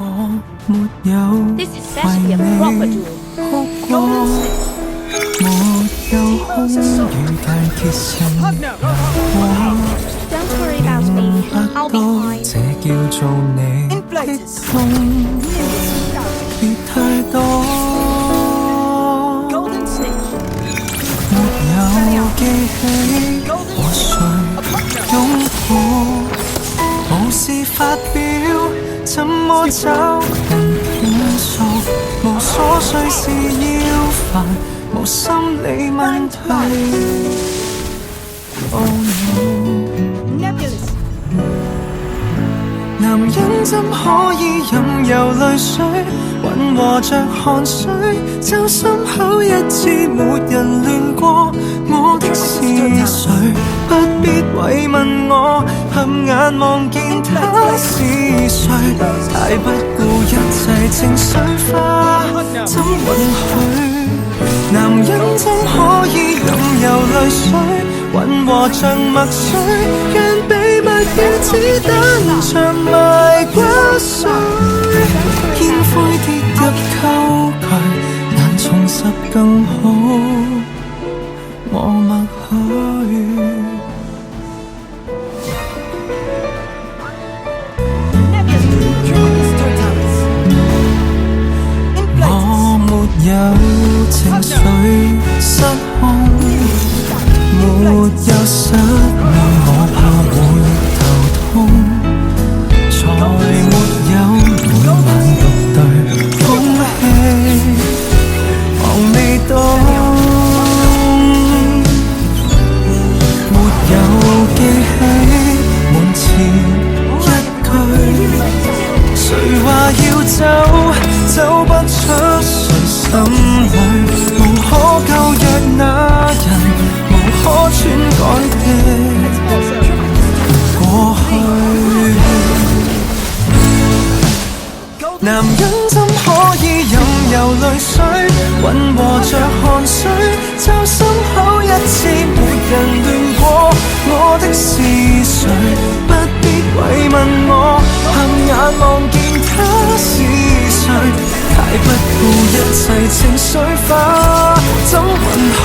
我沒有 This is said to be a proper duel. 哭過，沒有空與間歇性我 Don't worry about me. I'll be 明白到 fine. 這叫做你的痛，別太多。Golden snitch. 沒有記起和誰擁抱，無事發表，怎麼找人傾訴？無瑣碎事要煩，無心理問題。Oh no。 男人怎可以任由淚水混和着汗水？就心口一次沒人亂過，我的是誰？不必慰問我，合眼望見他是誰？太不顧一切情緒化，怎允許？男人怎可以任由淚水混和着墨水，讓秘密與子彈長埋骨髓，煙灰跌入溝渠，難重拾更好，我默許。我沒有情緒失控，沒有失望，我怕會頭痛，才沒有每晚獨對空氣，忙未到，沒有記起門前一句，誰話要走，走不出誰心裏，無可救藥那人，無可篡改的過去。男人怎可以任由淚水混和着汗水？就心口一次沒人亂過，我的是誰？不必慰問我，合眼望見他是誰？太不顧一切情緒化，怎允許？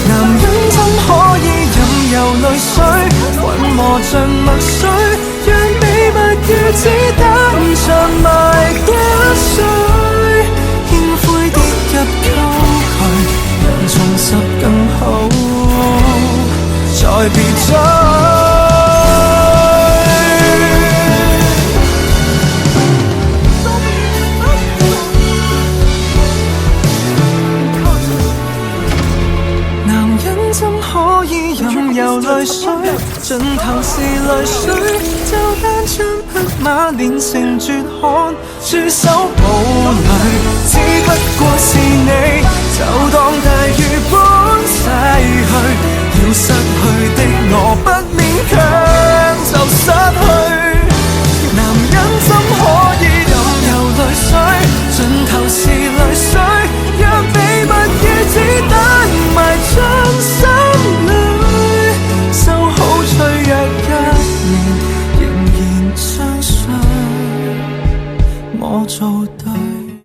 男人怎可以任由淚水混和着墨水，讓秘密與子彈長埋骨髓，煙灰跌入溝渠，能重拾更好，再別追。怎可以任由淚水，盡頭是淚水，就單槍匹馬練成絕漢，駐守堡壘，只不過是你，就當大雨般逝去。